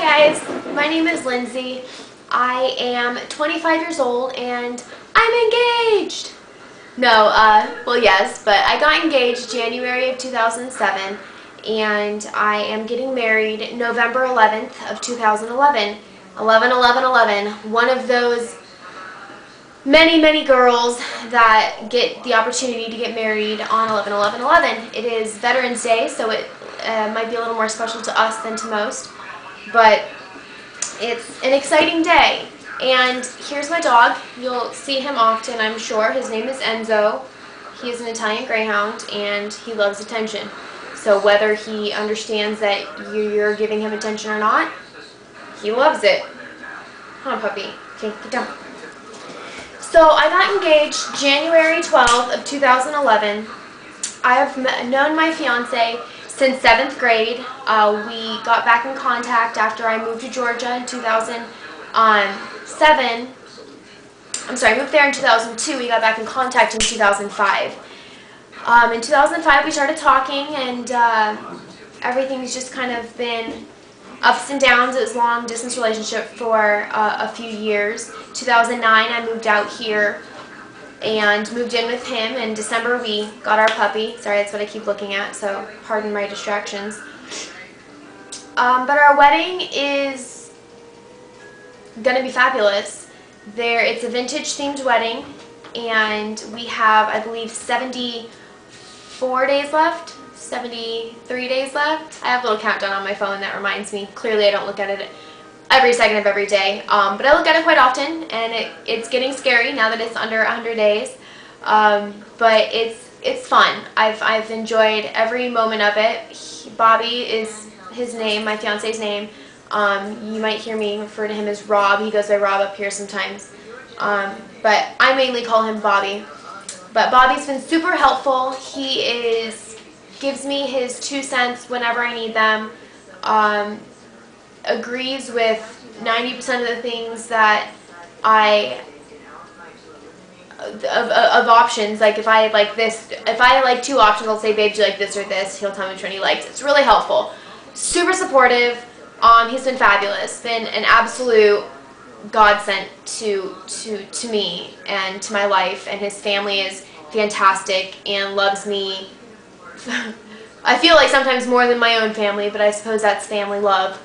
guys, my name is Lindsay. I am 25 years old and I'm engaged. No, well yes, but I got engaged January of 2007 and I am getting married November 11th of 2011. 11-11-11, one of those many girls that get the opportunity to get married on 11-11-11. It is Veterans Day, so it might be a little more special to us than to most, but it's an exciting day. And here's my dog. You'll see him often, I'm sure. His name is Enzo. He is an Italian Greyhound and he loves attention. So whether he understands that you're giving him attention or not, he loves it. Come on, puppy. Okay, get down. So I got engaged January 12th of 2011. I have known my fiance since 7th grade. We got back in contact after I moved to Georgia in 2007. I'm sorry, I moved there in 2002. We got back in contact in 2005. In 2005 we started talking and everything's just kind of been ups and downs. It was a long distance relationship for a few years. 2009 I moved out here and moved in with him. In December we got our puppy. Sorry, that's what I keep looking at, so pardon my distractions. But our wedding is going to be fabulous. It's a vintage themed wedding and we have, I believe, 74 days left. 73 days left. I have a little countdown on my phone that reminds me. Clearly I don't look at it every second of every day, but I look at it quite often, and it's getting scary now that it's under 100 days, but it's fun. I've enjoyed every moment of it. Bobby is his name, my fiance's name. You might hear me refer to him as Rob. He goes by Rob up here sometimes, but I mainly call him Bobby. But Bobby's been super helpful. He gives me his 2 cents whenever I need them. Agrees with 90% of the things that of options. Like if I like this, if I like 2 options, I'll say, babe, do you like this or this? He'll tell me which one he likes. It's really helpful. Super supportive. He's been fabulous. Been an absolute godsend to me and to my life, and his family is fantastic and loves me. I feel like sometimes more than my own family, but I suppose that's family love.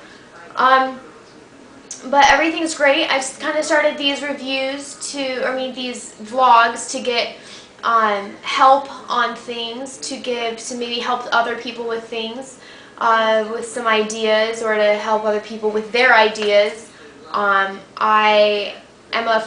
But everything's great. I've kind of started these reviews these vlogs to get help on things, to maybe help other people with things, with some ideas, or to help other people with their ideas. I am a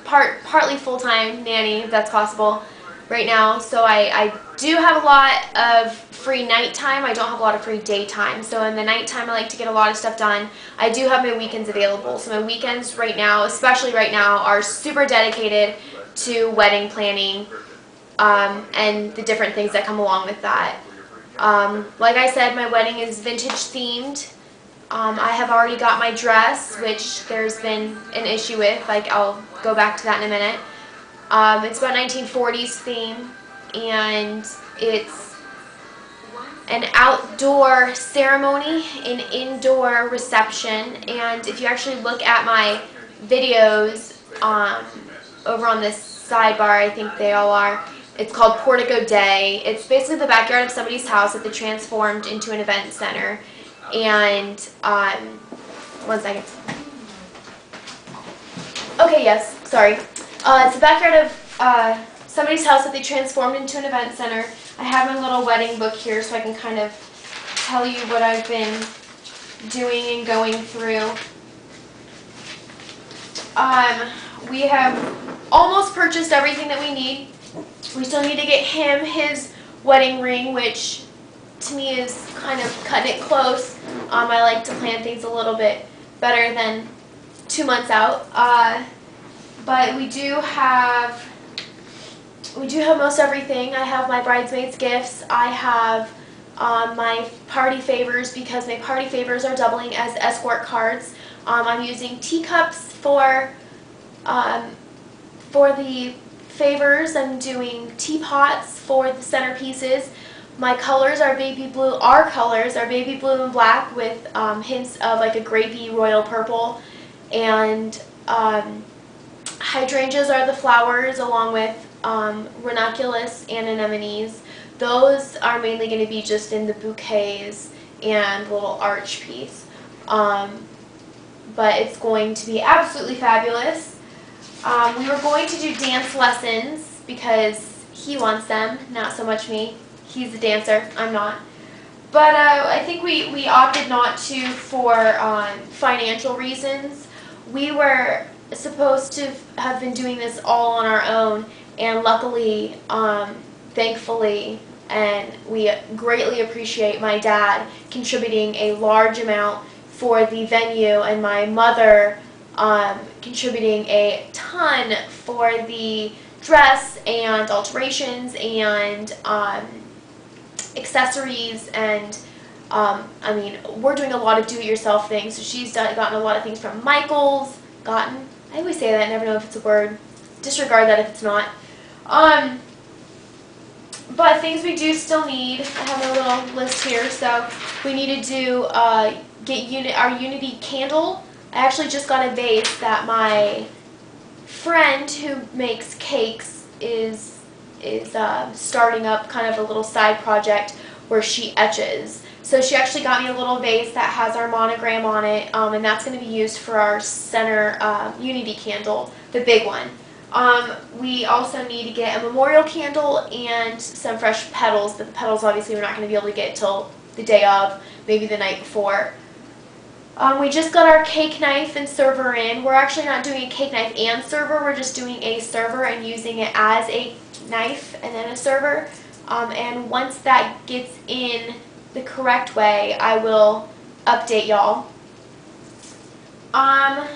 partly full-time nanny, if that's possible, right now, so I do have a lot of free nighttime. I don't have a lot of free daytime, so in the nighttime I like to get a lot of stuff done. I do have my weekends available, so my weekends right now, especially right now, are super dedicated to wedding planning and the different things that come along with that. Like I said, my wedding is vintage themed. I have already got my dress, which there's been an issue with. Like, I'll go back to that in a minute. It's about 1940s theme, and it's an outdoor ceremony, an indoor reception, and if you actually look at my videos over on this sidebar, I think they all are, it's called Portico Day. It's basically the backyard of somebody's house that they transformed into an event center. And, one second. Okay, yes, sorry. It's the backyard of somebody's house that they transformed into an event center. I have my little wedding book here so I can kind of tell you what I've been doing and going through. We have almost purchased everything that we need. We still need to get him his wedding ring, which to me is kind of cutting it close. I like to plan things a little bit better than 2 months out. But we do have most everything. I have my bridesmaids' gifts. I have my party favors, because my party favors are doubling as escort cards. I'm using teacups for the favors. I'm doing teapots for the centerpieces. My colors are baby blue. Our colors are baby blue and black with hints of like a grapey royal purple, and hydrangeas are the flowers along with ranunculus and anemones. Those are mainly going to be just in the bouquets and little arch piece. But it's going to be absolutely fabulous. We were going to do dance lessons because he wants them, not so much me. He's a dancer, I'm not. But I think we opted not to for financial reasons. We were supposed to have been doing this all on our own, and luckily, thankfully, and we greatly appreciate my dad contributing a large amount for the venue, and my mother contributing a ton for the dress and alterations and accessories, and I mean, we're doing a lot of do-it-yourself things. So she's gotten a lot of things from Michael's. I always say that, I never know if it's a word. Disregard that if it's not. But things we do still need, I have a little list here. So we need to do get our Unity candle. I actually just got a vase that my friend who makes cakes is starting up, kind of a little side project where she etches. So she actually got me a little vase that has our monogram on it, and that's going to be used for our center Unity candle, the big one. We also need to get a memorial candle and some fresh petals, but the petals obviously we're not going to be able to get till the day of, maybe the night before. We just got our cake knife and server in. We're actually not doing a cake knife and server, we're just doing a server and using it as a knife and then a server. And once that gets in the correct way, I will update y'all. I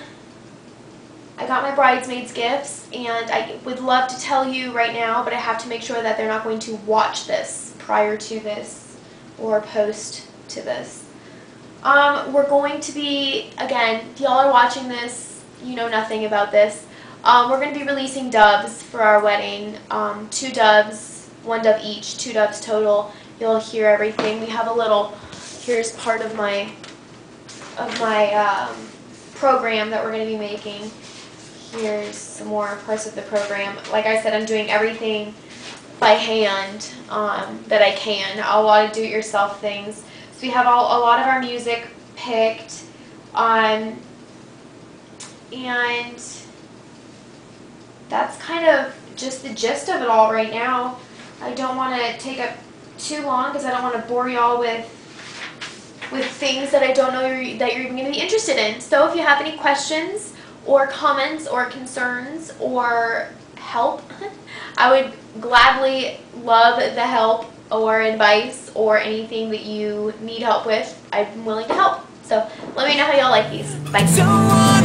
got my bridesmaids gifts, and I would love to tell you right now, but I have to make sure that they're not going to watch this prior to this or post to this. We're going to be, again, y'all are watching this, you know nothing about this. We're going to be releasing doves for our wedding. 2 doves, 1 dove each, 2 doves total. You'll hear everything. We have a little, here's part of my program that we're going to be making. Here's some more parts of the program. Like I said, I'm doing everything by hand that I can. A lot of do-it-yourself things. So we have a lot of our music picked, and that's kind of just the gist of it all right now. I don't want to take up too long because I don't want to bore y'all with things that I don't know that you're even going to be interested in. So if you have any questions or comments or concerns or help, I would gladly love the help or advice or anything that you need help with. I'm willing to help. So let me know how y'all like these. Bye.